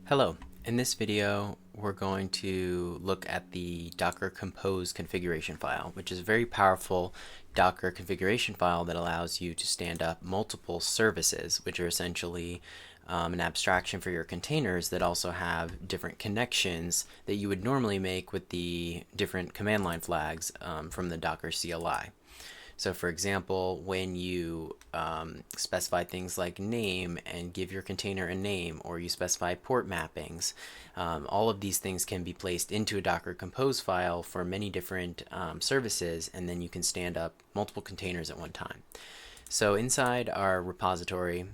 Hello. In this video, we're going to look at the Docker Compose configuration file, which is a very powerful Docker configuration file that allows you to stand up multiple services, which are essentially an abstraction for your containers that also have different connections that you would normally make with the different command line flags from the Docker CLI. So for example, when you specify things like name and give your container a name, or you specify port mappings, all of these things can be placed into a Docker Compose file for many different services, and then you can stand up multiple containers at one time. So inside our repository,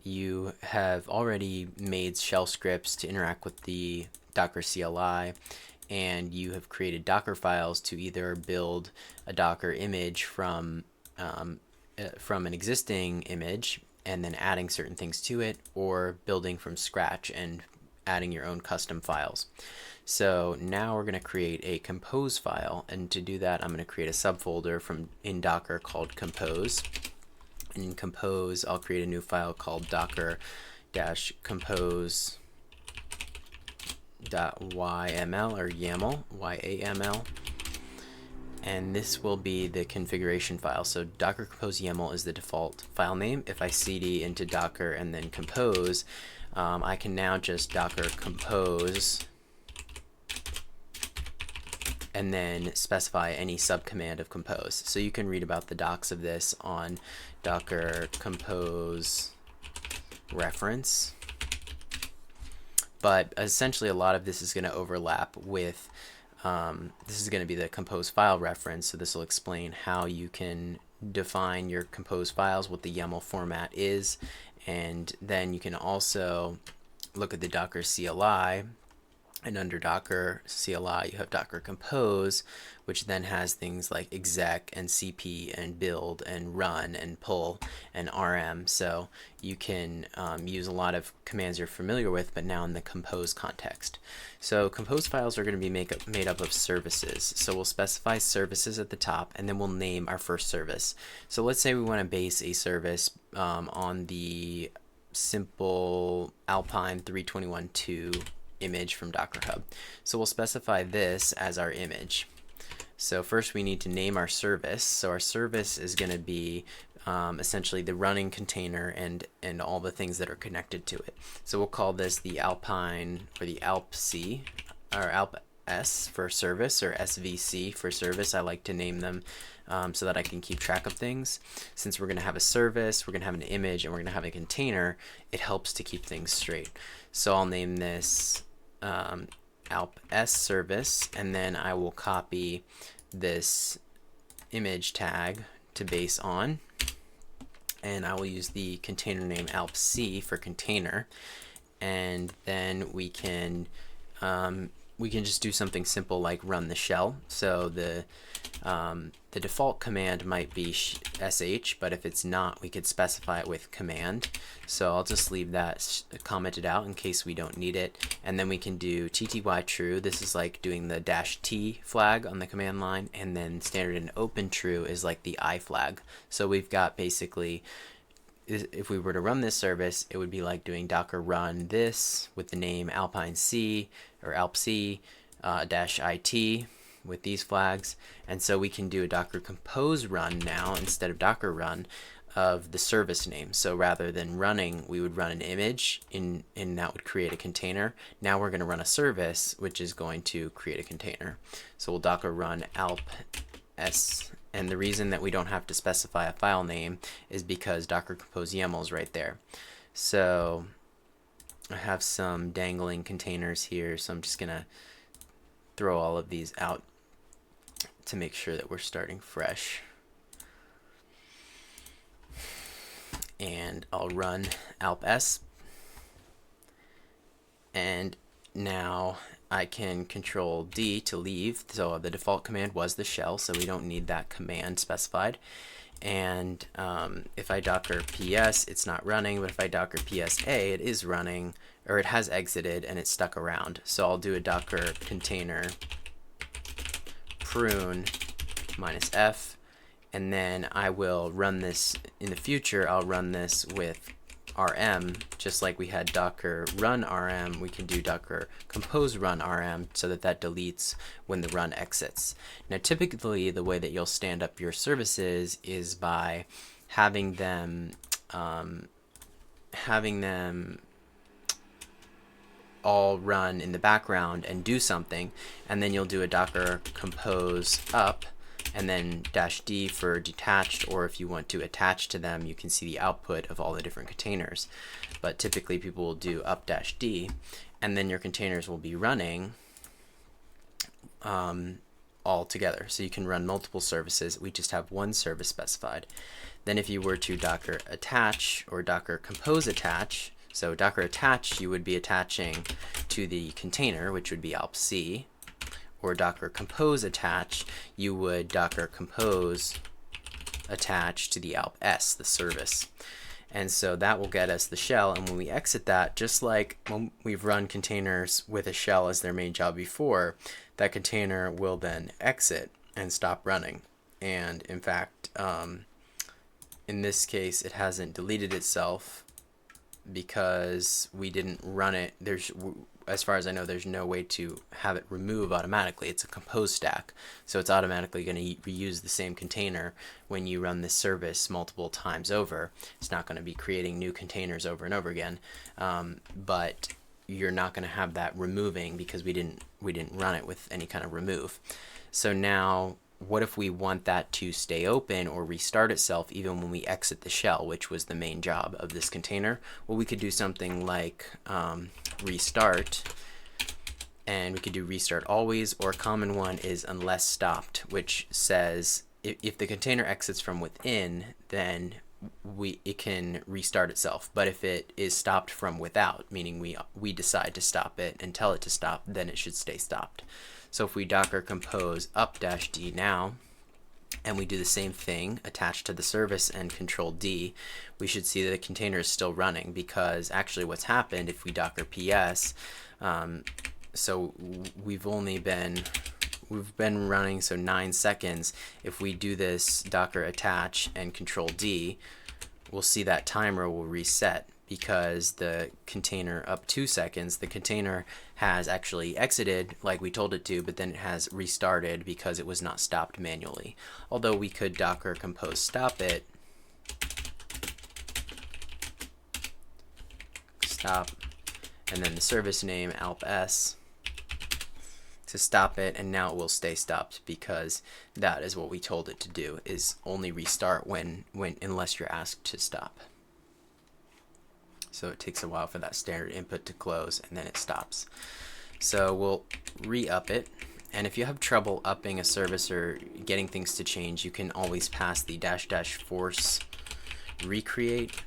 you have already made shell scripts to interact with the Docker CLI, and you have created Docker files to either build a Docker image from an existing image and then adding certain things to it, or building from scratch and adding your own custom files. So now we're going to create a compose file, and to do that I'm going to create a subfolder in Docker called compose. And in compose I'll create a new file called docker-compose .yml or YAML, Y-A-M-L, and this will be the configuration file. So Docker Compose YAML is the default file name. If I cd into Docker and then compose, I can now just Docker compose and then specify any subcommand of compose. So you can read about the docs of this on Docker compose reference. But essentially a lot of this is going to overlap with, this is going to be the compose file reference, so this will explain how you can define your compose files, what the YAML format is, and then you can also look at the Docker CLI, and under Docker CLI you have Docker Compose, which then has things like exec and cp and build and run and pull and rm. So you can use a lot of commands you're familiar with, but now in the compose context. So compose files are going to be made up of services. So we'll specify services at the top, and then we'll name our first service. So let's say we want to base a service on the simple Alpine 321.2 image from Docker Hub. So we'll specify this as our image. So first we need to name our service. So our service is going to be essentially the running container and all the things that are connected to it. So we'll call this the Alpine, or the AlpC, or AlpS for service, or SVC for service. I like to name them so that I can keep track of things. Since we're going to have a service, we're going to have an image, and we're going to have a container, it helps to keep things straight. So I'll name this AlpS service, and then I will copy this image tag to base on, and I will use the container name AlpC for container, and then we can just do something simple like run the shell. So the default command might be sh, but if it's not, we could specify it with command. So I'll just leave that commented out in case we don't need it. And then we can do tty true. This is like doing the -t flag on the command line, and then standard and open true is like the I flag. So we've got basically, if we were to run this service, it would be like doing docker run this with the name Alpine C or AlpC -it with these flags. And so we can do a Docker Compose run now instead of Docker run of the service name. So rather than running, we would run an image and that would create a container. Now we're going to run a service, which is going to create a container. So we'll Docker run AlpS. And the reason that we don't have to specify a file name is because Docker Compose YAML is right there. So I have some dangling containers here, so I'm just going to throw all of these out to make sure that we're starting fresh. And I'll run AlpS, and now I can Control D to leave. So the default command was the shell, so we don't need that command specified. And if I Docker PS, it's not running, but if I Docker PSA, it is running, or it has exited and it's stuck around. So I'll do a Docker container prune -f, and then I will run this in the future. I'll run this with rm, just like we had docker run rm, we can do docker compose run rm so that that deletes when the run exits. Now typically the way that you'll stand up your services is by having them all run in the background and do something, and then you'll do a docker compose up and then -d for detached, or if you want to attach to them, you can see the output of all the different containers. But typically people will do up -d, and then your containers will be running all together. So you can run multiple services. We just have one service specified. Then if you were to docker attach or docker compose attach, so docker attach, you would be attaching to the container, which would be alpc, or docker compose attach, you would docker compose attach to the alps, the service. And so that will get us the shell, and when we exit that, just like when we've run containers with a shell as their main job before, that container will then exit and stop running. And in fact, in this case, it hasn't deleted itself because we didn't run it. As far as I know, there's no way to have it remove automatically. It's a compose stack, so it's automatically going to reuse the same container when you run this service multiple times over. It's not going to be creating new containers over and over again, but you're not going to have that removing because we didn't run it with any kind of remove. So now, what if we want that to stay open or restart itself even when we exit the shell, which was the main job of this container? Well, we could do something like restart, and we could do restart always, or a common one is unless stopped, which says if the container exits from within, then it can restart itself. But if it is stopped from without, meaning we decide to stop it and tell it to stop, then it should stay stopped. So if we docker compose up -d now, and we do the same thing, attach to the service and control D, we should see that the container is still running, because actually what's happened if we docker ps, so we've been running, so 9 seconds. If we do this docker attach and control D, we'll see that timer will reset, because the container up 2 seconds, the container has actually exited like we told it to, but then it has restarted because it was not stopped manually. Although we could docker compose stop it, stop, and then the service name alps to stop it, and now it will stay stopped, because that is what we told it to do, is only restart unless you're asked to stop. So it takes a while for that standard input to close, and then it stops. So we'll re-up it, and if you have trouble upping a service or getting things to change, you can always pass the --force recreate.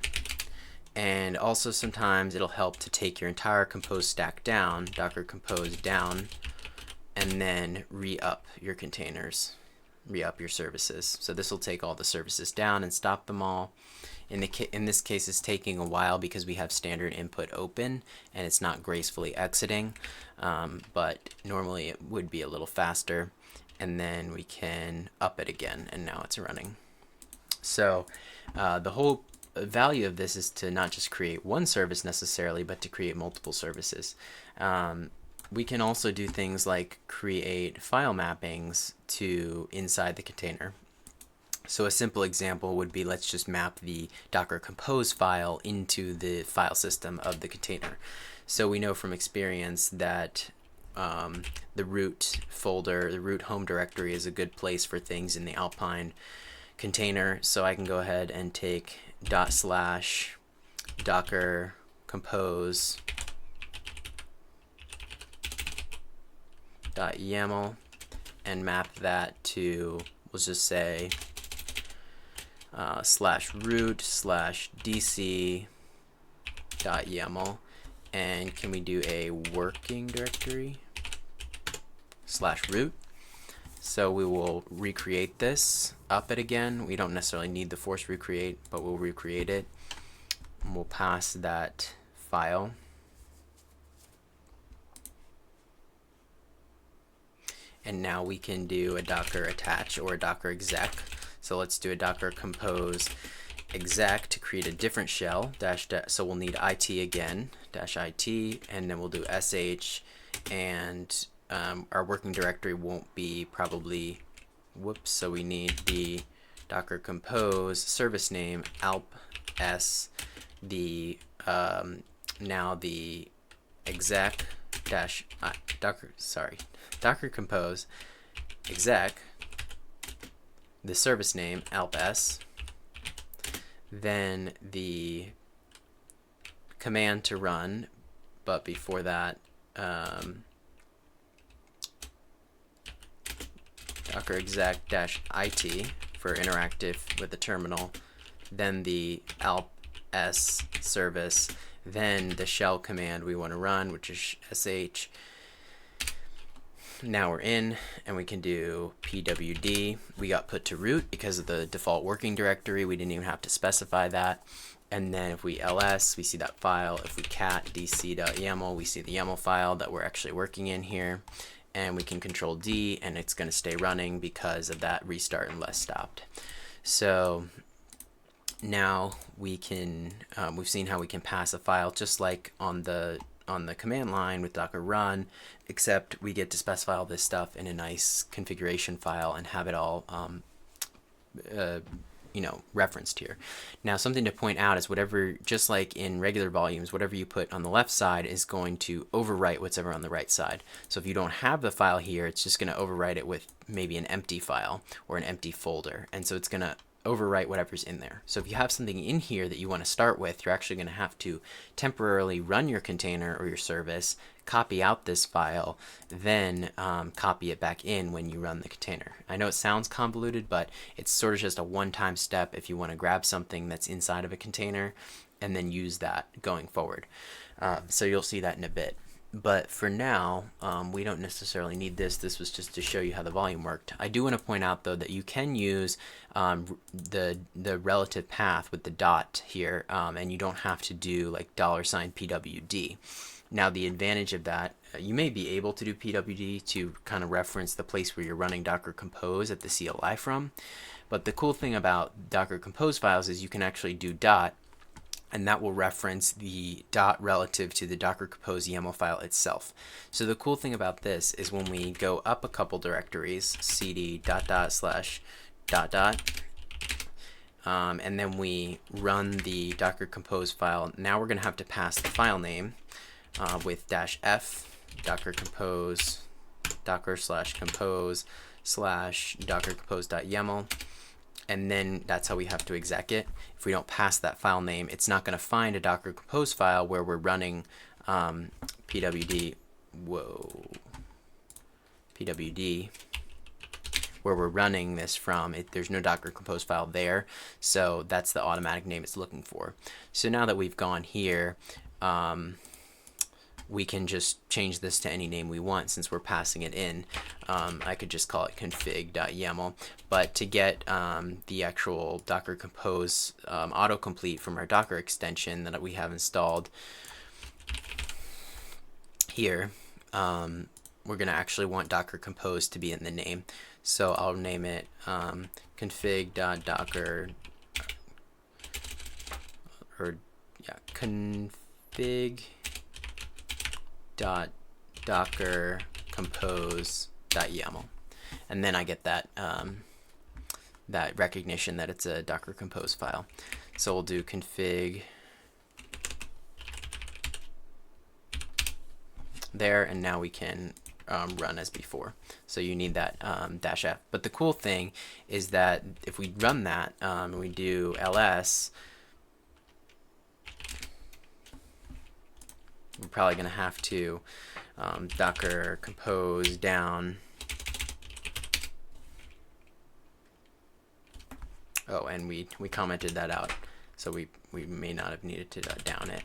And also sometimes it'll help to take your entire compose stack down, docker compose down, and then re-up your containers, re-up your services. So this will take all the services down and stop them all. In this case, it's taking a while because we have standard input open and it's not gracefully exiting, but normally it would be a little faster. And then we can up it again, and now it's running. So the whole value of this is to not just create one service necessarily, but to create multiple services. We can also do things like create file mappings to inside the container. So a simple example would be, let's just map the docker compose file into the file system of the container. So we know from experience that the root folder, the root home directory, is a good place for things in the Alpine container. So I can go ahead and take /docker compose .yaml and map that to, we'll just say /root/dc.yaml, and can we do a working directory /root? So we will recreate this, up it again. We don't necessarily need the force recreate, but we'll recreate it, and we'll pass that file. And now we can do a docker attach or a docker exec. So let's do a docker compose exec to create a different shell, so we'll need it again, -it, and then we'll do sh, and our working directory won't be probably, whoops, so we need the docker compose service name alp s, the now the exec dash docker compose exec, the service name alp s, then the command to run, but before that docker exec -it for interactive with the terminal, then the alp s service, then the shell command we want to run, which is sh. Now we're in, and we can do pwd. We got put to root because of the default working directory. We didn't even have to specify that. And then if we ls, we see that file. If we cat dc.yaml, we see the YAML file that we're actually working in here. And we can control D, and it's going to stay running because of that restart unless stopped. So now we can, we've seen how we can pass a file just like on the command line with docker run, except we get to specify all this stuff in a nice configuration file and have it all referenced here. Now, something to point out is whatever, just like in regular volumes, whatever you put on the left side is going to overwrite whatever on the right side. So if you don't have the file here, it's just going to overwrite it with maybe an empty file or an empty folder, and so it's going to overwrite whatever's in there. So if you have something in here that you want to start with, you're actually going to have to temporarily run your container or your service, copy out this file, then copy it back in when you run the container. I know it sounds convoluted, but it's sort of just a one-time step if you want to grab something that's inside of a container and then use that going forward. So you'll see that in a bit. But for now, we don't necessarily need this. This was just to show you how the volume worked. I do want to point out, though, that you can use the relative path with the dot here, and you don't have to do like $pwd. Now, the advantage of that, you may be able to do pwd to kind of reference the place where you're running Docker Compose at the CLI from. But the cool thing about Docker Compose files is you can actually do dot, and that will reference the dot relative to the Docker Compose YAML file itself. So the cool thing about this is when we go up a couple directories, cd ... and then we run the Docker Compose file, now we're going to have to pass the file name with -f docker compose docker/compose /dockercompose.yaml, and then that's how we have to exec it. If we don't pass that file name, it's not going to find a Docker Compose file where we're running pwd where we're running this from. There's no Docker Compose file there, so that's the automatic name it's looking for. So now that we've gone here, we can just change this to any name we want since we're passing it in. I could just call it config.yaml, but to get the actual Docker Compose autocomplete from our Docker extension that we have installed here, we're going to actually want Docker Compose to be in the name. So I'll name it config.docker config.dockercompose.yaml, and then I get that that recognition that it's a Docker Compose file. So we'll do config there, and now we can run as before. So you need that -f. But the cool thing is that if we run that and we do ls, we're probably going to have to Docker Compose down. Oh, and we commented that out, so we may not have needed to down it,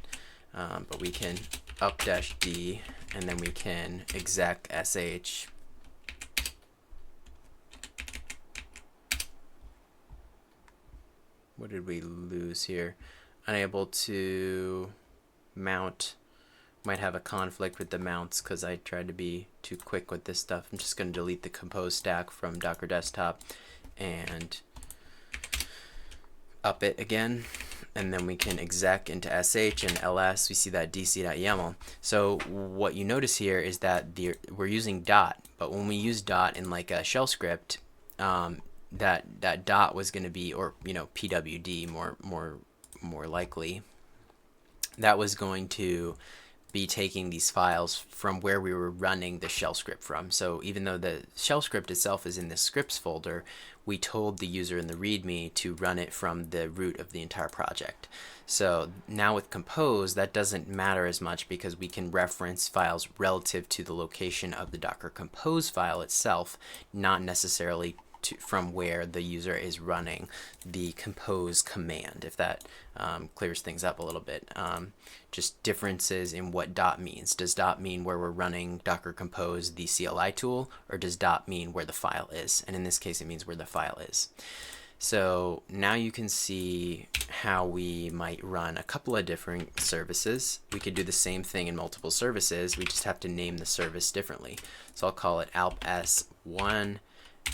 but we can up -d, and then we can exec sh. What did we lose here? Unable to mount. Might have a conflict with the mounts because I tried to be too quick with this stuff. I'm just going to delete the Compose stack from Docker Desktop and up it again, and then we can exec into sh and ls. We see that dc.yaml. So what you notice here is that we're using dot, but when we use dot in like a shell script, that dot was going to be, or pwd more likely, that was going to be taking these files from where we were running the shell script from. So even though the shell script itself is in the scripts folder, we told the user in the README to run it from the root of the entire project. So now with Compose, that doesn't matter as much because we can reference files relative to the location of the Docker Compose file itself, not necessarily from where the user is running the compose command, if that clears things up a little bit. Just differences in what dot means. Does dot mean where we're running Docker Compose, the CLI tool, or does dot mean where the file is? And in this case, it means where the file is. So now you can see how we might run a couple of different services. We could do the same thing in multiple services. We just have to name the service differently. So I'll call it alp s1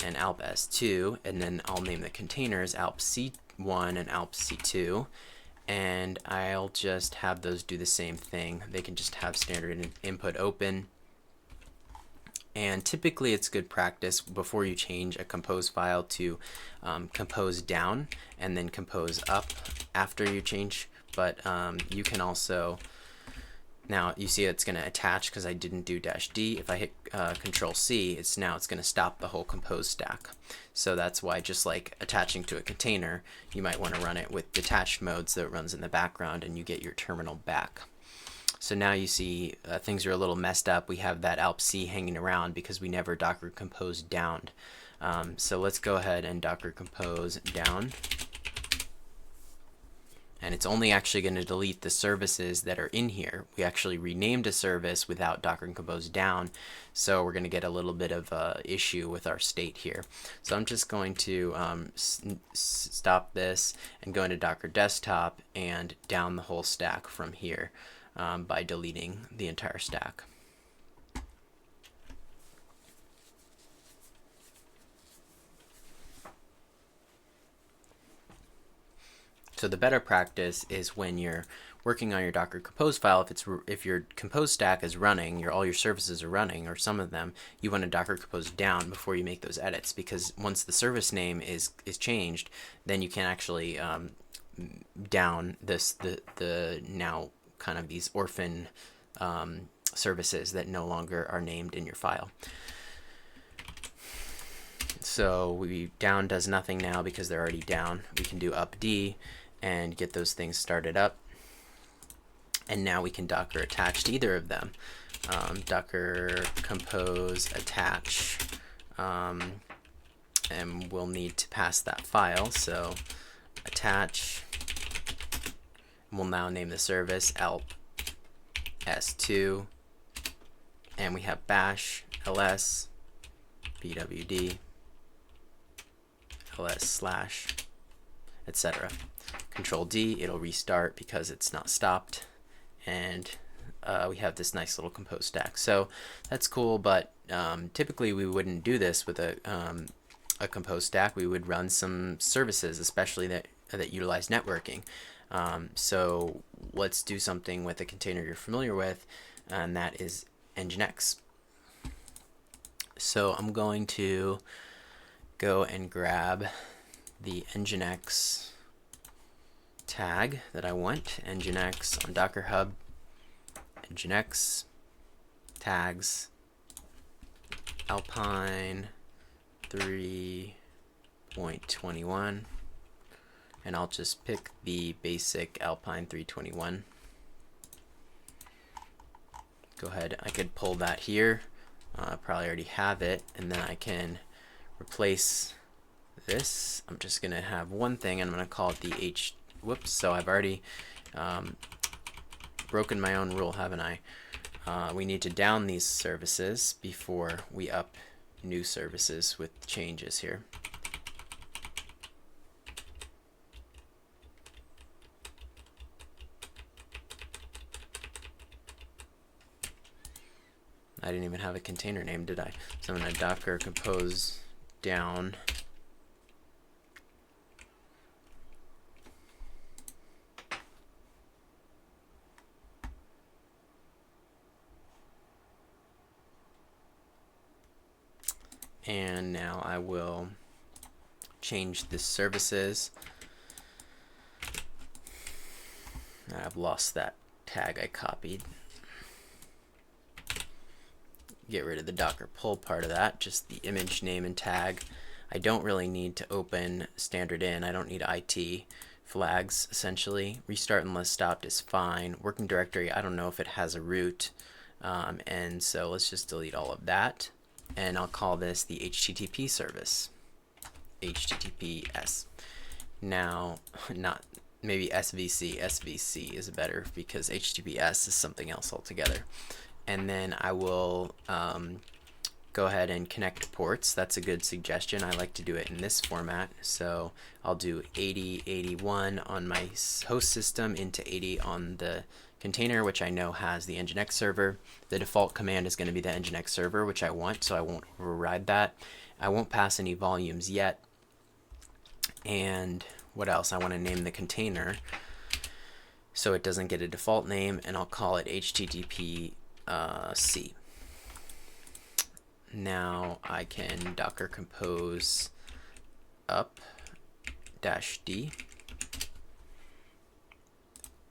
and alp s2, and then I'll name the containers alp c1 and alp c2, and I'll just have those do the same thing. They can just have standard input open, and typically it's good practice before you change a compose file to compose down and then compose up after you change, but you can also, now you see it's going to attach because I didn't do -d. If I hit Control C, it's going to stop the whole compose stack. So that's why, just like attaching to a container, you might want to run it with detached mode so it runs in the background and you get your terminal back. So now you see things are a little messed up. We have that alp C hanging around because we never Docker Compose downed. So let's go ahead and Docker Compose down. And it's only actually going to delete the services that are in here. We actually renamed a service without Docker Compose down, so we're going to get a little bit of a issue with our state here. So I'm just going to stop this and go into Docker Desktop and down the whole stack from here by deleting the entire stack. So the better practice is when you're working on your Docker Compose file, if your Compose stack is running, all your services are running, or some of them, you want to Docker Compose down before you make those edits, because once the service name is changed, then you can actually down the now kind of these orphan services that no longer are named in your file. So down does nothing now because they're already down. We can do up D and get those things started up. And now we can Docker attach to either of them. Docker Compose attach, and we'll need to pass that file. So attach, we'll now name the service alp s2, and we have bash ls pwd ls/ etc. Control D, it'll restart because it's not stopped, and we have this nice little compose stack. So that's cool, but typically we wouldn't do this with a compose stack. We would run some services, especially that utilize networking. So let's do something with a container you're familiar with, and that is Nginx. So I'm going to go and grab the Nginx tag that I want, Nginx on Docker Hub, Nginx tags Alpine 3.21, and I'll just pick the basic Alpine 321. Go ahead, I could pull that here. I probably already have it, and then I can replace this. I'm just gonna have one thing, and I'm gonna call it the whoops, so I've already broken my own rule, haven't I? We need to down these services before we up new services with changes here. I didn't even have a container name, did I? So I'm going to Docker Compose down And now I will change the services. I've lost that tag I copied. Get rid of the Docker pull part of that, just the image name and tag. I don't really need to open standard in. I don't need IT flags, essentially. Restart unless stopped is fine. Working directory, I don't know if it has a root. And so let's just delete all of that. And I'll call this the HTTP service. HTTPS. Now, not maybe SVC. SVC is better because HTTPS is something else altogether. And then I will go ahead and connect ports. That's a good suggestion. I like to do it in this format. So I'll do 8081 on my host system into 80 on the container, which I know has the Nginx server. The default command is going to be the Nginx server, which I want, so I won't override that. I won't pass any volumes yet. And what else? I want to name the container so it doesn't get a default name, and I'll call it HTTP C. Now I can Docker compose up -d,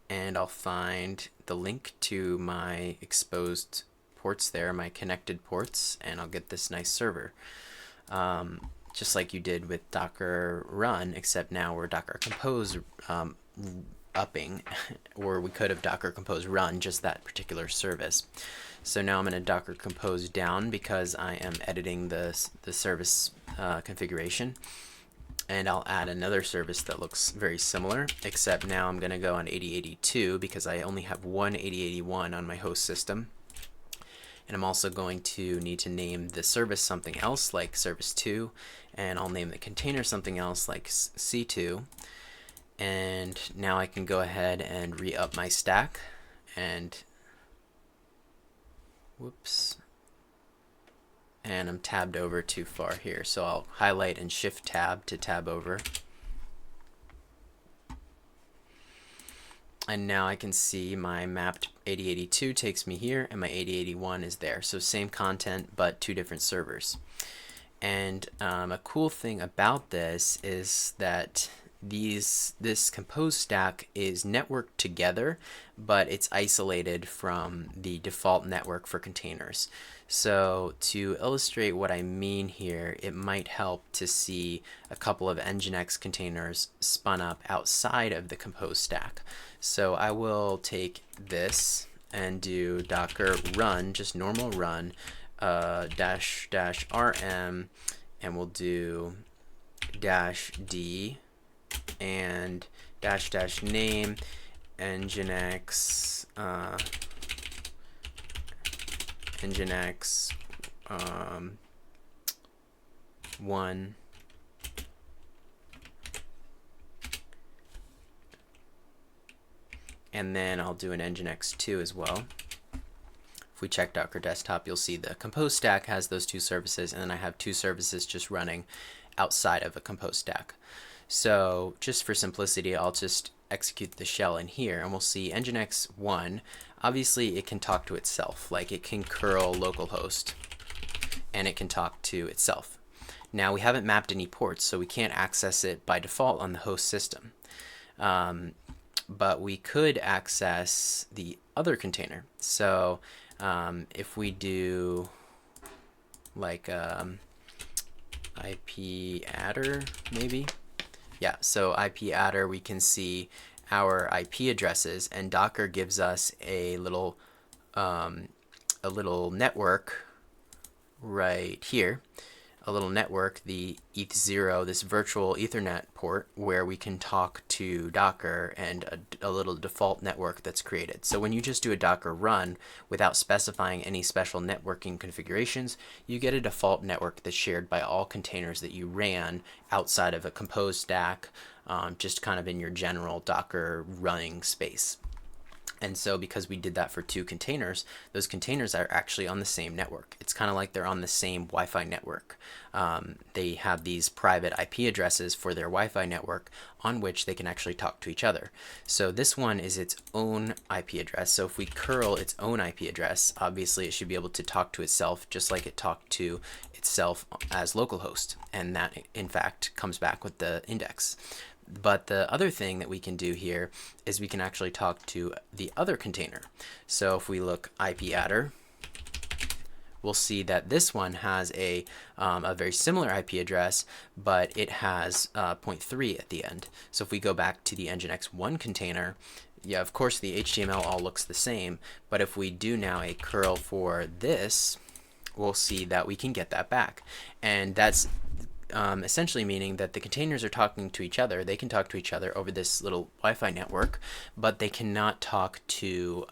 and I'll find the link to my exposed ports there, my connected ports, and I'll get this nice server. Just like you did with Docker run, except now we're Docker compose upping, or we could have Docker compose run, just that particular service. So now I'm going to Docker compose down because I am editing the service configuration, and I'll add another service that looks very similar, except now I'm going to go on 8082 because I only have one 8081 on my host system. And I'm also going to need to name the service something else like service 2, and I'll name the container something else like C2. And now I can go ahead and re-up my stack, and whoops, and I'm tabbed over too far here, so I'll highlight and shift tab to tab over. And now I can see my mapped 8082 takes me here, and my 8081 is there. So same content, but two different servers. And a cool thing about this is that this compose stack is networked together, but it's isolated from the default network for containers. So to illustrate what I mean here, it might help to see a couple of Nginx containers spun up outside of the compose stack. So I will take this and do Docker run, just normal run, -rm, and we'll do -d and --name Nginx Nginx 1 and then I'll do an Nginx 2 as well. If we check Docker Desktop, you'll see the compose stack has those two services, and then I have two services just running outside of a compose stack. So just for simplicity, I'll just execute the shell in here, and we'll see Nginx 1. Obviously, it can talk to itself, like it can curl localhost, and it can talk to itself. Now, we haven't mapped any ports, so we can't access it by default on the host system. But we could access the other container. So if we do like IP adder, maybe. Yeah, so IP adder, we can see our IP addresses, and Docker gives us a little network right here, a little network, the ETH0, this virtual Ethernet port, where we can talk to Docker, and a little default network that's created. So when you just do a Docker run without specifying any special networking configurations, you get a default network that's shared by all containers that you ran outside of a compose stack, just kind of in your general Docker running space. And so because we did that for 2 containers, those containers are actually on the same network. It's kind of like they're on the same Wi-Fi network. They have these private IP addresses for their Wi-Fi network on which they can actually talk to each other. So this one is its own IP address. So if we curl its own IP address, obviously it should be able to talk to itself just like it talked to itself as localhost. And that, in fact, comes back with the index. But the other thing that we can do here is we can actually talk to the other container. So if we look IP-adder, we'll see that this one has a very similar IP address, but it has 0.3 at the end. So if we go back to the Nginx1 container, yeah, of course the HTML all looks the same, but if we do now a curl for this, we'll see that we can get that back. And that's essentially meaning that the containers are talking to each other. They can talk to each other over this little Wi-Fi network, but they cannot talk to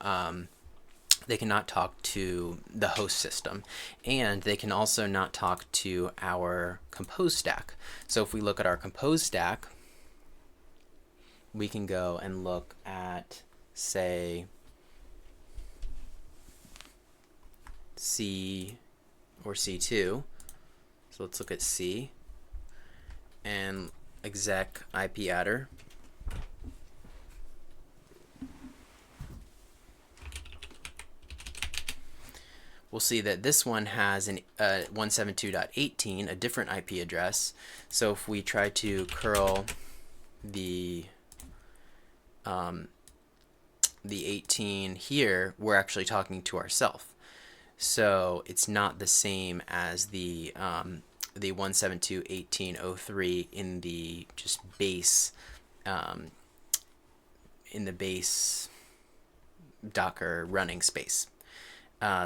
the host system, and they can also not talk to our compose stack. So if we look at our compose stack, we can go and look at, say, C or C2. So let's look at C and exec IP-adder. We'll see that this one has an 172.18, a different IP address. So if we try to curl the 18 here, we're actually talking to ourselves. So it's not the same as the 172.18.03 in the just base in the base Docker running space.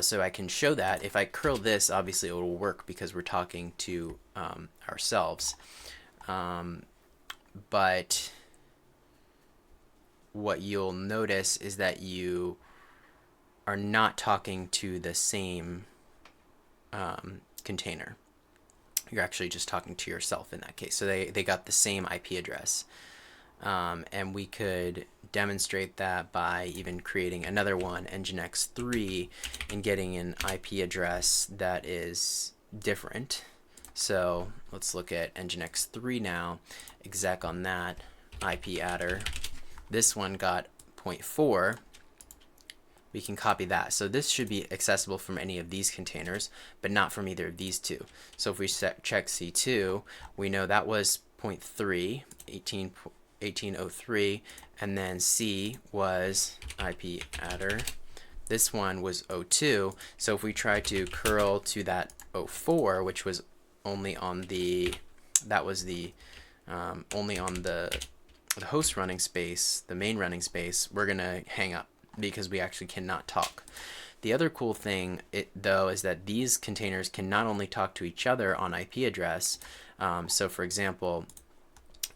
So I can show that if I curl this, obviously it will work because we're talking to ourselves. But what you'll notice is that you are not talking to the same container. You're actually just talking to yourself in that case. So they got the same IP address. And we could demonstrate that by even creating another one, Nginx 3, and getting an IP address that is different. So let's look at Nginx 3 now, exec on that, IP-adder. This one got 0.4. We can copy that. So this should be accessible from any of these containers, but not from either of these two. So if we check C2, we know that was 0.3, 1803, and then C was IP-adder. This one was 02. So if we try to curl to that 04, which was only on the only on the host running space, the main running space, we're gonna hang up because we actually cannot talk. The other cool thing, though, is that these containers can not only talk to each other on IP address. So, for example,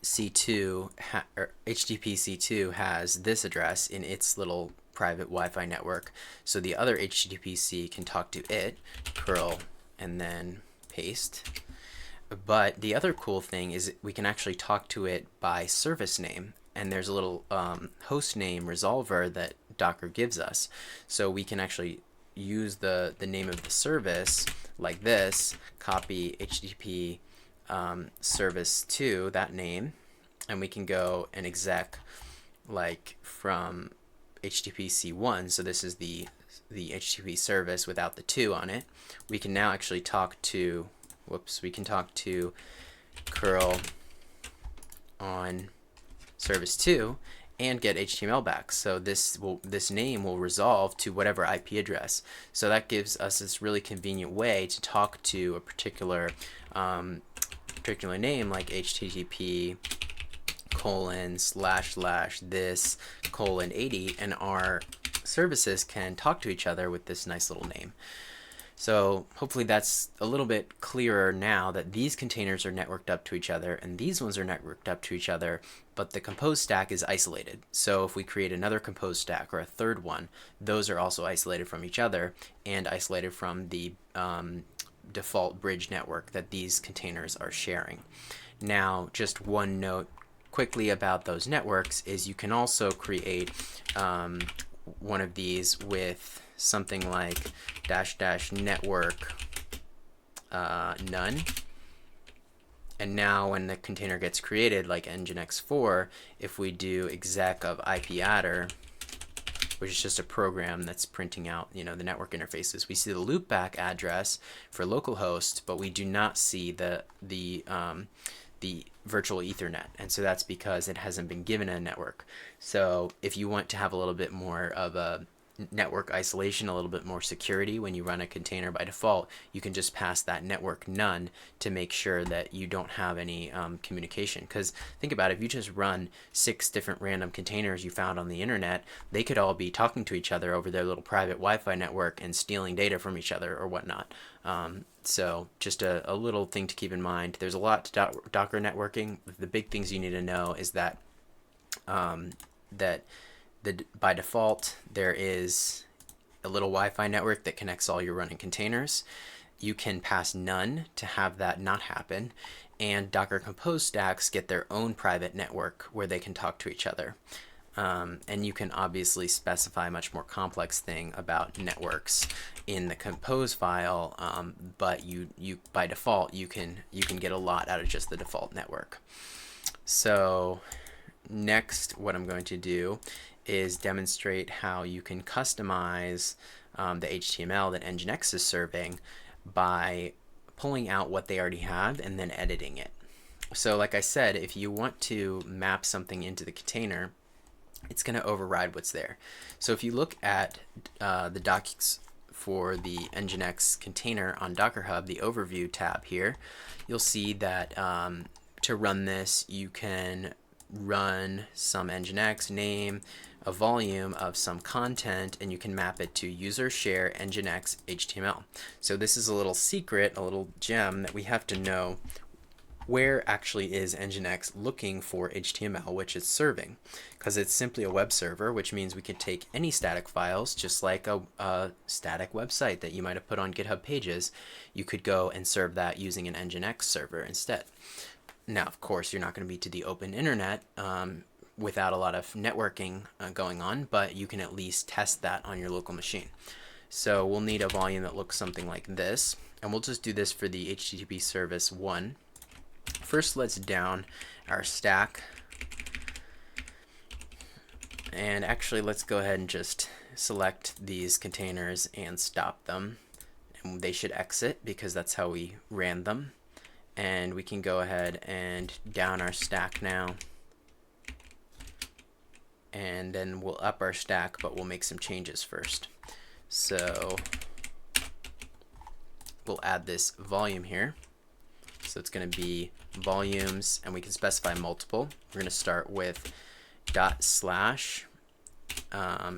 C2 or HTTP C2 has this address in its little private Wi-Fi network. So the other HTTPC can talk to it, curl, and then paste. But the other cool thing is we can actually talk to it by service name. And there's a little host name resolver that Docker gives us. So we can actually use the name of the service like this, copy HTTP service to that name, and we can go and exec like from HTTPC1. So this is the HTTP service without the 2 on it. We can now actually talk to, we can talk to curl on service 2 and get HTML back. So this name will resolve to whatever IP address. So that gives us this really convenient way to talk to a particular name like HTTP ://this:80, and our services can talk to each other with this nice little name. So hopefully that's a little bit clearer now that these containers are networked up to each other and these ones are networked up to each other, but the compose stack is isolated. So if we create another compose stack or a third one, those are also isolated from each other and isolated from the default bridge network that these containers are sharing. Now, just one note quickly about those networks is you can also create one of these with something like -- network none. And now when the container gets created, like Nginx 4, if we do exec of ipadder, which is just a program that's printing out, the network interfaces, we see the loopback address for localhost, but we do not see the virtual Ethernet, and so that's because it hasn't been given a network. So if you want to have a little bit more of a network isolation, a little bit more security when you run a container by default, you can just pass that network none to make sure that you don't have any communication. Because think about it, if you just run 6 different random containers you found on the internet, they could all be talking to each other over their little private Wi-Fi network and stealing data from each other or whatnot. So just a little thing to keep in mind. There's a lot to Docker networking. The big things you need to know is that by default there is a little Wi-Fi network that connects all your running containers. You can pass none to have that not happen, and Docker Compose stacks get their own private network where they can talk to each other. And you can obviously specify a much more complex thing about networks in the compose file, but you by default you can get a lot out of just the default network. So next, what I'm going to do is demonstrate how you can customize the HTML that Nginx is serving by pulling out what they already have and then editing it. So like I said, if you want to map something into the container, it's going to override what's there. So if you look at the docs for the Nginx container on Docker Hub, the overview tab here, you'll see that to run this, you can run some Nginx name, a volume of some content, and you can map it to user share Nginx HTML. So this is a little secret, a little gem that we have to know where actually is Nginx looking for HTML, which it's serving, because it's simply a web server, which means we can take any static files, just like a static website that you might have put on GitHub Pages. You could go and serve that using an Nginx server instead. Now, of course, you're not going to be to the open internet without a lot of networking going on, but you can at least test that on your local machine. So we'll need a volume that looks something like this, and we'll just do this for the HTTP service 1. First, let's down our stack, and actually let's go ahead and just select these containers and stop them, and they should exit because that's how we ran them. And we can go ahead and down our stack now, and then we'll up our stack, but we'll make some changes first. So we'll add this volume here. So it's going to be volumes, and we can specify multiple. We're going to start with /,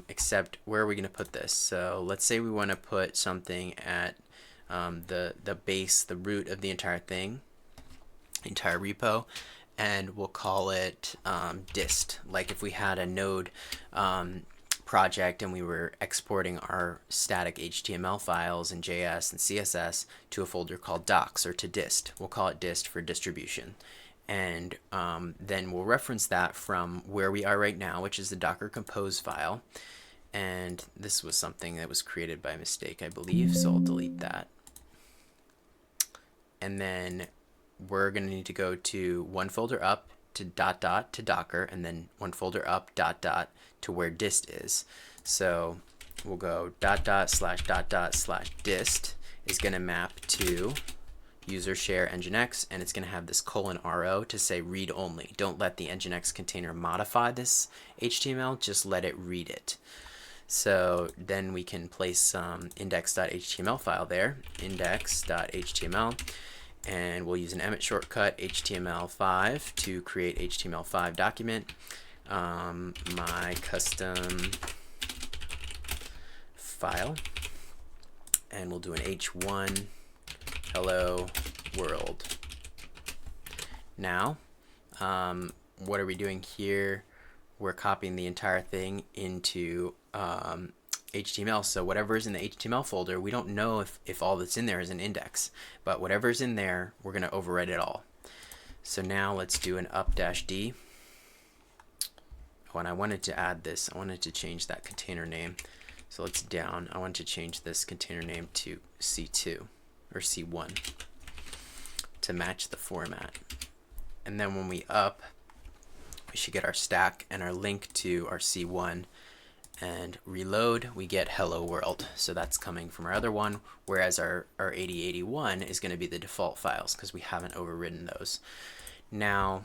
except where are we going to put this? So let's say we want to put something at the base, the root of the entire thing, entire repo, and we'll call it dist. Like if we had a node project and we were exporting our static HTML files in JS and CSS to a folder called docs or to dist. We'll call it dist for distribution. And then we'll reference that from where we are right now, which is the Docker Compose file. And this was something that was created by mistake, I believe, so I'll delete that. And then we're going to need to go to one folder up to .. to Docker, and then one folder up .. to where dist is. So we'll go .. / dist is going to map to user share Nginx, and it's going to have this :ro to say read only. Don't let the Nginx container modify this HTML, just let it read it. So then we can place some index.html file there, index.html, and we'll use an Emmet shortcut, HTML5, to create HTML5 document. My custom file, and we'll do an h1 hello world. Now, what are we doing here? We're copying the entire thing into HTML. So whatever's in the HTML folder, we don't know if all that's in there is an index, but whatever's in there, we're going to overwrite it all. So now let's do an up-d. Oh, and I wanted to add this. I wanted to change that container name. So let's down. I want to change this container name to C2 or C1 to match the format. And then when we up, we should get our stack and our link to our C1, and reload, we get hello world. So that's coming from our other one, whereas our 8081 is going to be the default files because we haven't overridden those. Now,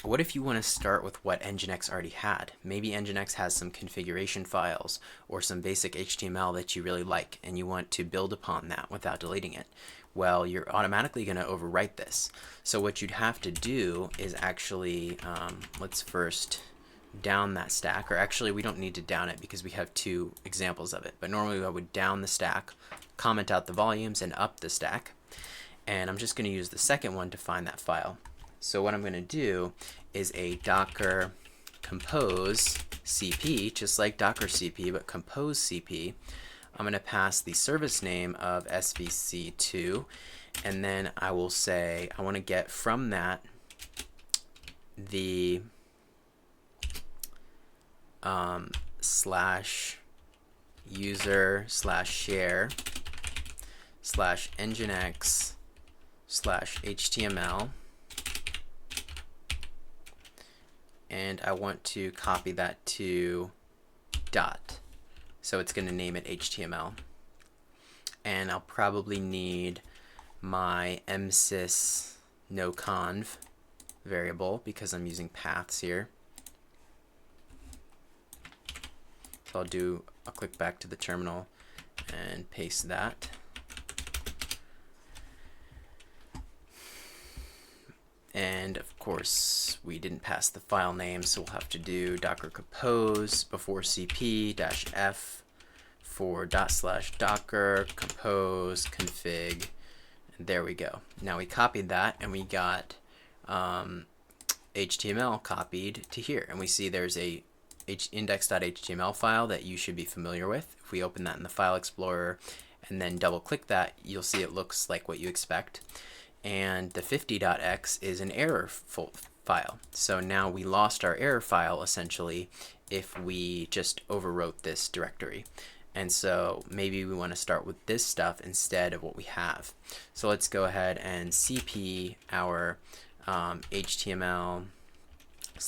what if you want to start with what Nginx already had? Maybe Nginx has some configuration files or some basic HTML that you really like, and you want to build upon that without deleting it. Well, you're automatically going to overwrite this. So what you'd have to do is actually, let's first down that stack, or actually we don't need to down it because we have two examples of it, but normally I would down the stack, comment out the volumes, and up the stack. And I'm just going to use the second one to find that file. So what I'm going to do is a docker compose cp, just like docker cp, but compose cp. I'm going to pass the service name of svc2, and then I will say I want to get from that the slash user slash share slash nginx slash html, and I want to copy that to dot, so it's going to name it HTML. And I'll probably need my msys noconv variable because I'm using paths here. So I'll click back to the terminal and paste that. And of course, we didn't pass the file name, so we'll have to do docker compose before cp-f for /docker compose config. And there we go. Now we copied that, and we got HTML copied to here. And we see there's a index.html file that you should be familiar with. If we open that in the File Explorer and then double click that, you'll see it looks like what you expect. And the 50.x is an error file. So now we lost our error file essentially if we just overwrote this directory. And so maybe we want to start with this stuff instead of what we have. So let's go ahead and cp our HTML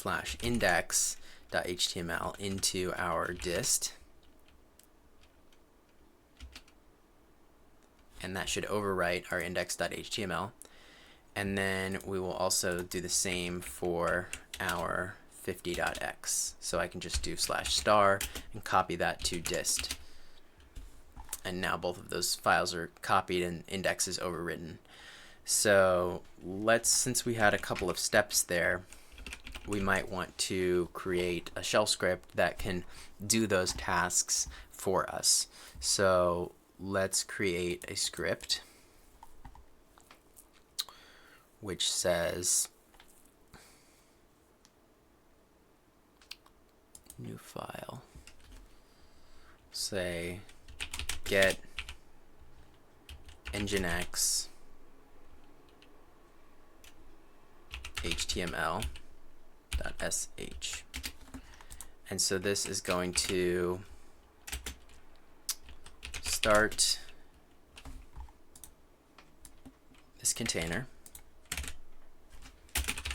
/ index.html into our dist. And that should overwrite our index.html. And then we will also do the same for our 50.x. So I can just do /* and copy that to dist. And now both of those files are copied and index is overwritten. So since we had a couple of steps there, we might want to create a shell script that can do those tasks for us. So let's create a script which says new file, say get nginx html.sh. And so this is going to start this container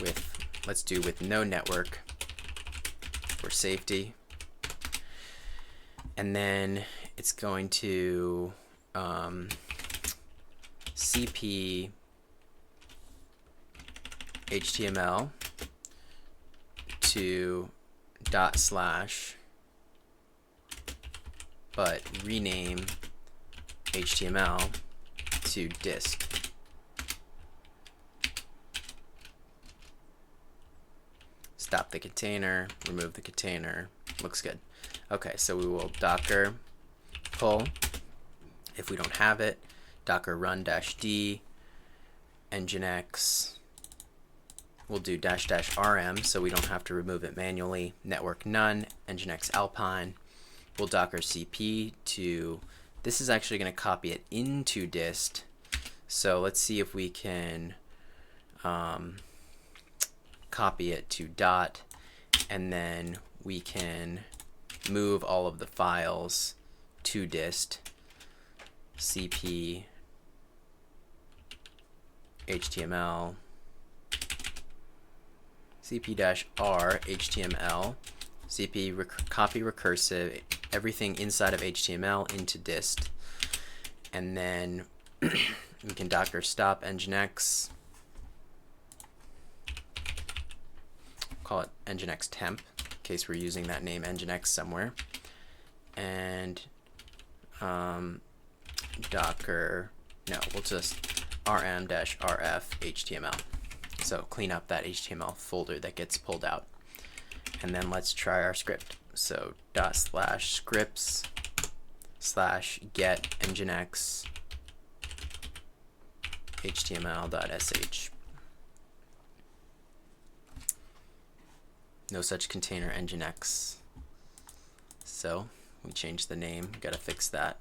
with, let's do with no network for safety. And then it's going to cp HTML to /, but rename HTML to dist. Stop the container, remove the container, looks good. Okay, so we will docker pull, if we don't have it, docker run -d, nginx, we'll do --rm so we don't have to remove it manually, network none, nginx alpine, we'll docker cp to, this is actually going to copy it into dist, so let's see if we can copy it to dot, and then we can move all of the files to dist, cp html, cp-r html, copy recursive, everything inside of HTML into dist, and then we can docker stop nginx, call it nginx temp in case we're using that name nginx somewhere, and docker, no, we'll just rm-rf html. So clean up that HTML folder that gets pulled out. And then let's try our script. So /scripts /get nginx html.sh. No such container nginx. So we changed the name, gotta fix that.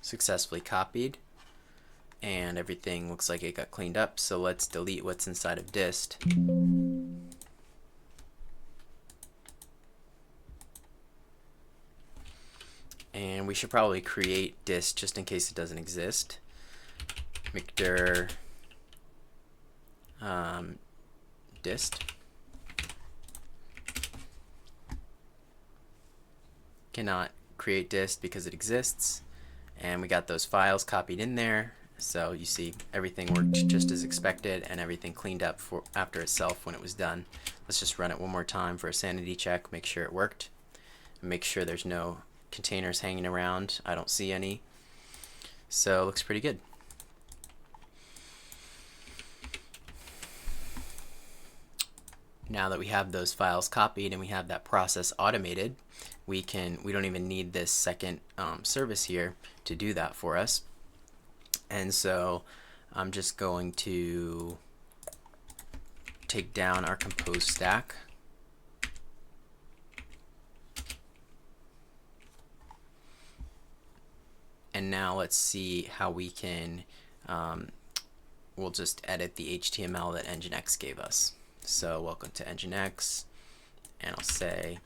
Successfully copied, and everything looks like it got cleaned up. So let's delete what's inside of dist. And we should probably create dist just in case it doesn't exist. mkdir dist. Cannot create dist because it exists. And we got those files copied in there, so you see everything worked just as expected, and everything cleaned up for after itself when it was done. Let's just run it one more time for a sanity check, make sure it worked, and make sure there's no containers hanging around. I don't see any, so it looks pretty good. Now that we have those files copied and we have that process automated, we don't even need this second service here to do that for us. And so I'm just going to take down our compose stack. And now let's see how we can, we'll just edit the HTML that nginx gave us. So welcome to nginx, and I'll say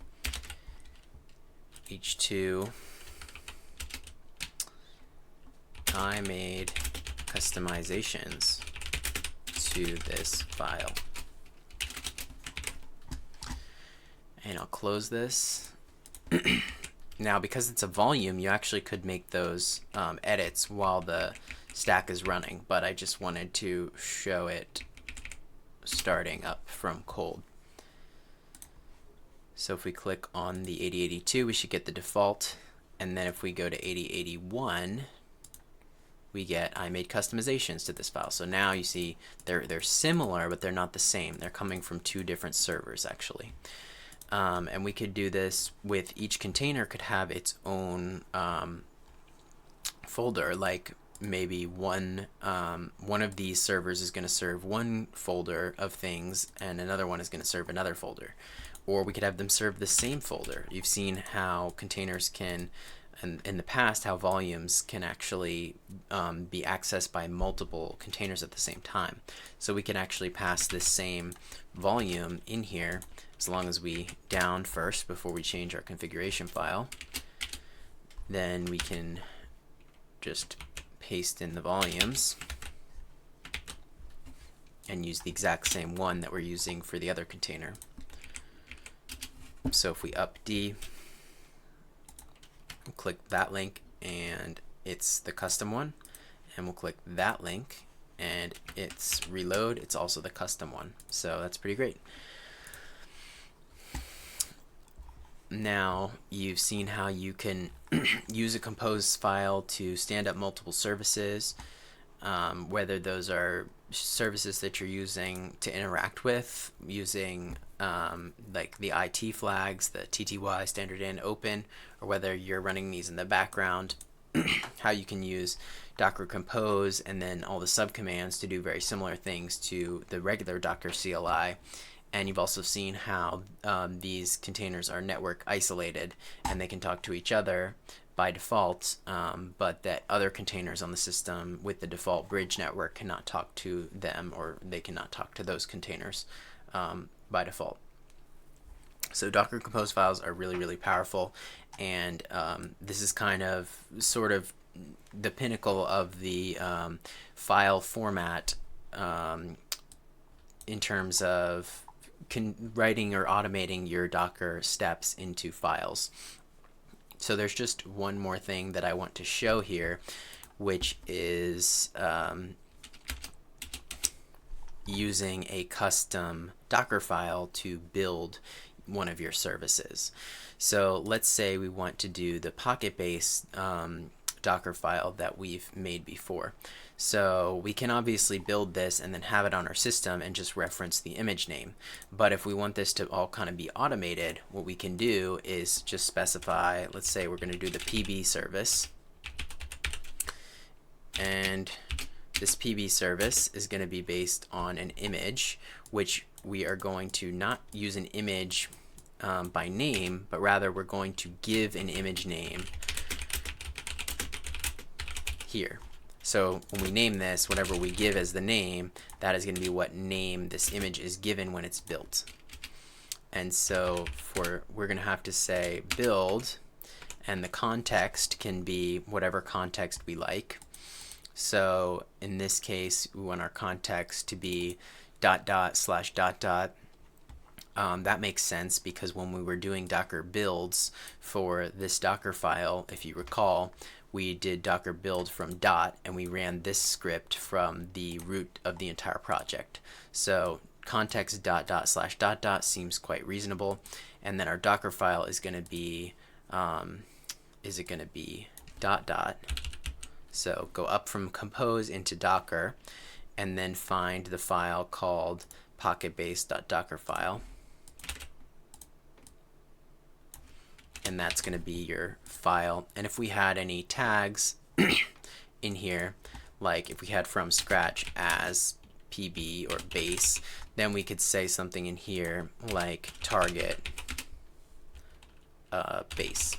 h2, I made customizations to this file. And I'll close this. Now, because it's a volume, you actually could make those edits while the stack is running, but I just wanted to show it starting up from cold. So if we click on the 8082, we should get the default, and then if we go to 8081, we get I made customizations to this file. So now you see they're similar, but they're not the same. They're coming from two different servers actually. And we could do this with each container could have its own folder, like maybe one of these servers is going to serve one folder of things and another one is going to serve another folder, or we could have them serve the same folder. You've seen how containers can, and in the past, how volumes can actually be accessed by multiple containers at the same time. So we can actually pass this same volume in here as long as we down first before we change our configuration file. Then we can just paste in the volumes and use the exact same one that we're using for the other container. So if we up D, we'll click that link and it's the custom one, and we'll click that link and it's reload, it's also the custom one. So that's pretty great. Now you've seen how you can use a compose file to stand up multiple services, whether those are services that you're using to interact with using like the IT flags, the TTY, standard in, open, or whether you're running these in the background, how you can use Docker Compose and then all the subcommands to do very similar things to the regular Docker CLI, And you've also seen how these containers are network isolated and they can talk to each other by default, but that other containers on the system with the default bridge network cannot talk to them, or they cannot talk to those containers by default. So Docker Compose files are really, really powerful, and this is kind of sort of the pinnacle of the file format in terms of writing or automating your Docker steps into files. So there's just one more thing that I want to show here, which is using a custom Docker file to build one of your services. So let's say we want to do the Pocket-based Docker file that we've made before. So we can obviously build this and then have it on our system and just reference the image name. But if we want this to all kind of be automated, what we can do is just specify, let's say we're going to do the PB service. And this PB service is going to be based on an image, which we are going to not use an image by name, but rather we're going to give an image name here. So when we name this, whatever we give as the name, that is going to be what name this image is given when it's built. And so we're going to have to say build, and the context can be whatever context we like. So in this case, we want our context to be ... /... That makes sense because when we were doing Docker builds for this Docker file, if you recall, we did Docker build from dot, and we ran this script from the root of the entire project. So context ... seems quite reasonable. And then our Docker file is going to be, is it going to be ... So go up from compose into Docker, and then find the file called pocketbase.dockerfile. And that's going to be your file. And if we had any tags in here, like if we had from scratch as PB or base, then we could say something in here like target base.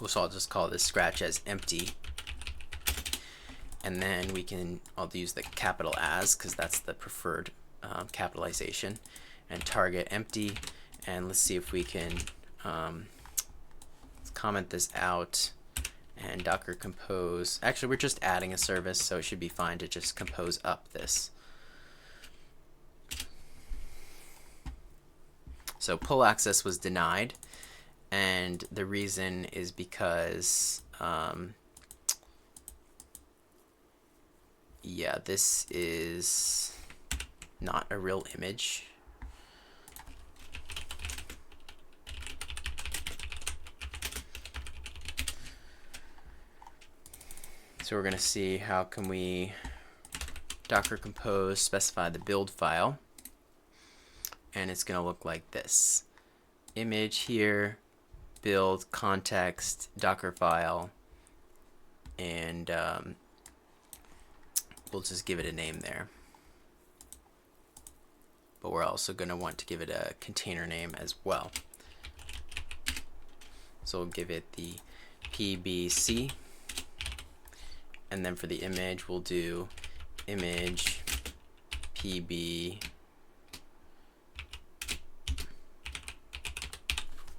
So I'll just call this scratch as empty. And then we can, I'll use the capital as because that's the preferred capitalization, and target empty. And let's see if we can let's comment this out and Docker compose. Actually, we're just adding a service, so it should be fine to just compose up this. So pull access was denied, and the reason is because yeah, this is not a real image. So we're going to see how can we Docker compose, specify the build file, and it's going to look like this. Image here, build, context, Docker file, and we'll just give it a name there. But we're also going to want to give it a container name as well. So we'll give it the PBC. And then for the image, we'll do image PB.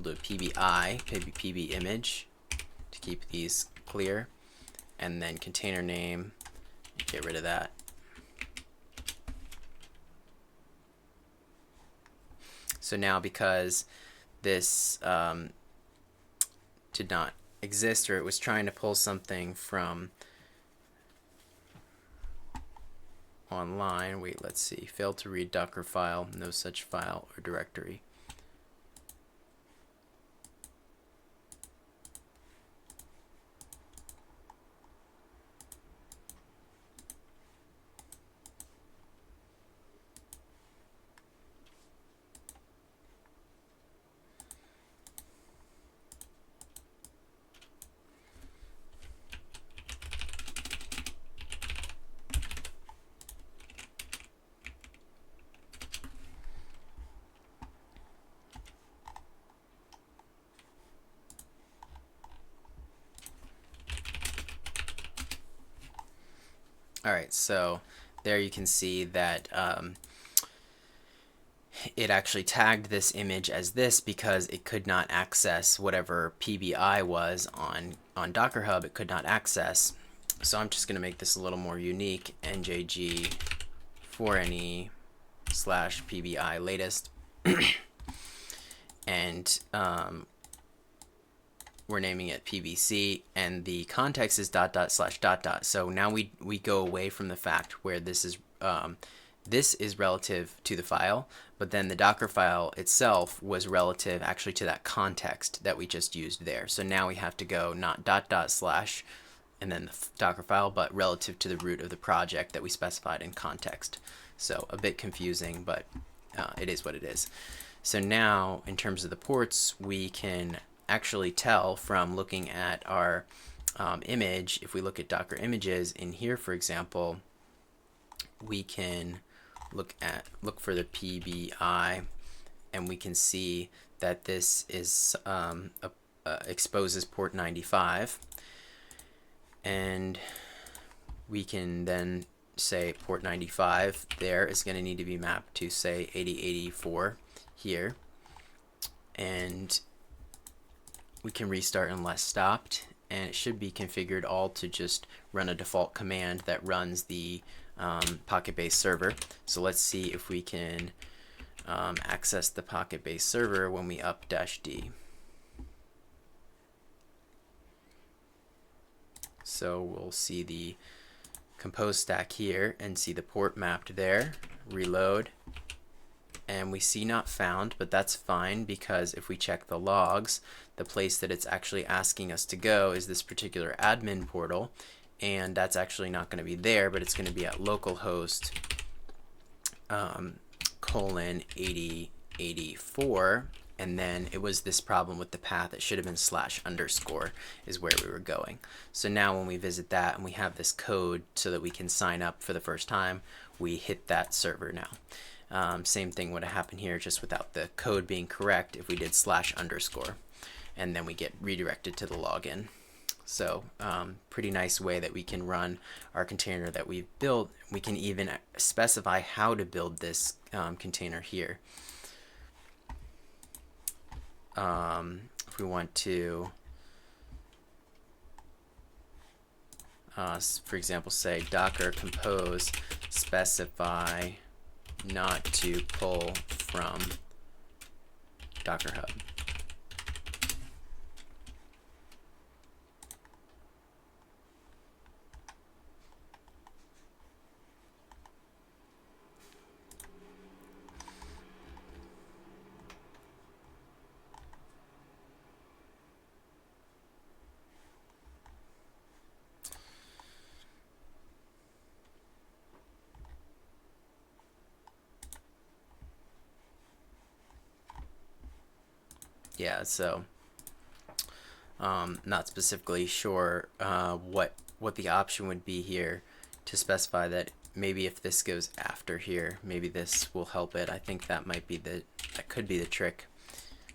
We'll do PBI, PB image, to keep these clear. And then container name, get rid of that. So now because this did not exist, or it was trying to pull something from online, wait, let's see, failed to read Docker file, no such file or directory. All right, so there you can see that it actually tagged this image as this because it could not access whatever PBI was on Docker Hub. It could not access. So I'm just going to make this a little more unique. NJG 4NE / PBI latest. And we're naming it PBC, and the context is .. So now we go away from the fact where this is relative to the file, but then the Docker file itself was relative actually to that context that we just used there. So now we have to go not .. and then the Docker file, but relative to the root of the project that we specified in context. So a bit confusing, but it is what it is. So now, in terms of the ports, we can actually tell from looking at our image. If we look at Docker images in here, for example, we can look for the PBI, and we can see that this is exposes port 95, and we can then say port 95 there is going to need to be mapped to, say, 8084 here, and we can restart unless stopped, and it should be configured all to just run a default command that runs the Pocket-based server. So let's see if we can access the Pocket-based server when we up -d. So we'll see the compose stack here and see the port mapped there, reload, and we see not found, but that's fine, because if we check the logs, the place that it's actually asking us to go is this particular admin portal, and that's actually not going to be there, but it's going to be at localhost :8084, and then it was this problem with the path. It should have been /_ is where we were going. So now when we visit that and we have this code so that we can sign up for the first time, we hit that server now. Same thing would have happened here, just without the code being correct if we did /_, and then we get redirected to the login. So pretty nice way that we can run our container that we've built. We can even specify how to build this container here. If we want to, for example, say Docker compose specify not to pull from Docker Hub. Yeah, so not specifically sure what the option would be here to specify that. Maybe if this goes after here, maybe this will help it. I think that might be that could be the trick.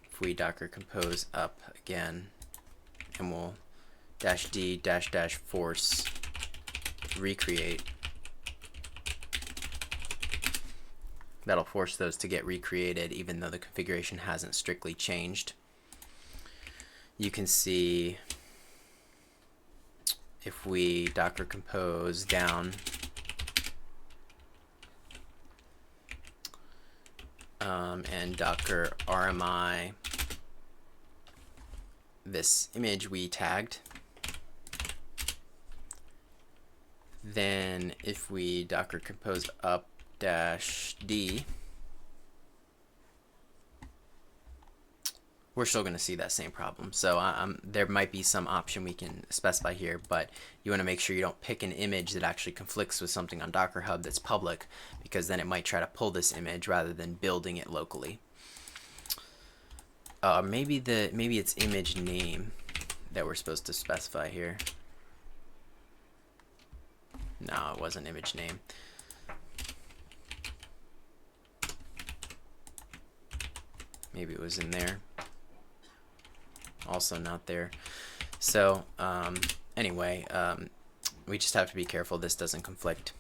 If we Docker compose up again, and we'll -d -- force recreate. That'll force those to get recreated even though the configuration hasn't strictly changed. You can see if we Docker compose down and Docker RMI this image we tagged, then if we Docker compose up -d, we're still going to see that same problem. So there might be some option we can specify here, but you want to make sure you don't pick an image that actually conflicts with something on Docker Hub that's public, because then it might try to pull this image rather than building it locally. Maybe it's image name that we're supposed to specify here. No, it wasn't image name. Maybe it was in there. Also not there. So anyway, we just have to be careful this doesn't conflict.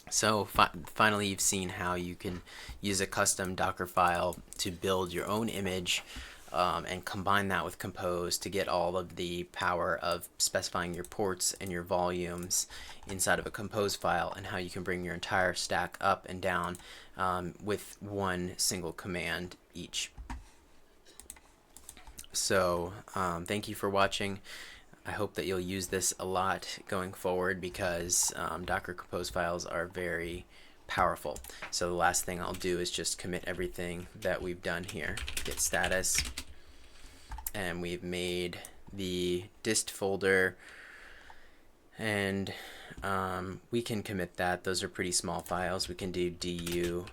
So finally, you've seen how you can use a custom Docker file to build your own image and combine that with Compose to get all of the power of specifying your ports and your volumes inside of a Compose file, and how you can bring your entire stack up and down with one single command each. So thank you for watching. I hope that you'll use this a lot going forward, because Docker Compose files are very powerful. So the last thing I'll do is just commit everything that we've done here. Git status, and we've made the dist folder, and we can commit that. Those are pretty small files. We can do du-h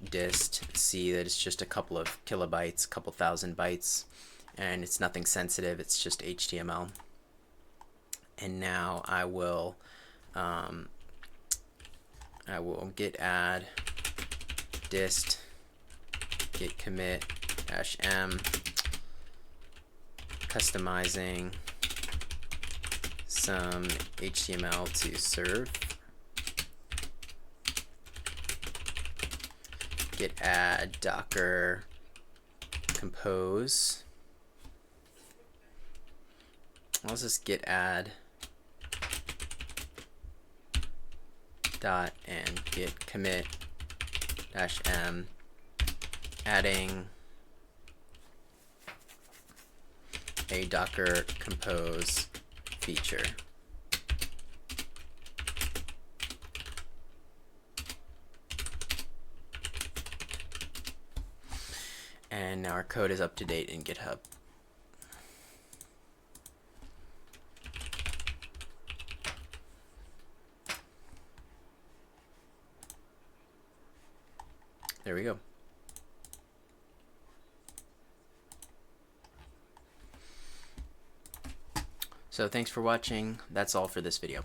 dist, see that it's just a couple of kilobytes, a couple thousand bytes, and it's nothing sensitive, it's just HTML. And now I will git add dist git commit -m, customizing some HTML to serve, git add docker compose. Let's just git add dot and git commit -m, adding a Docker Compose feature. And now our code is up to date in GitHub. There we go. So thanks for watching. That's all for this video.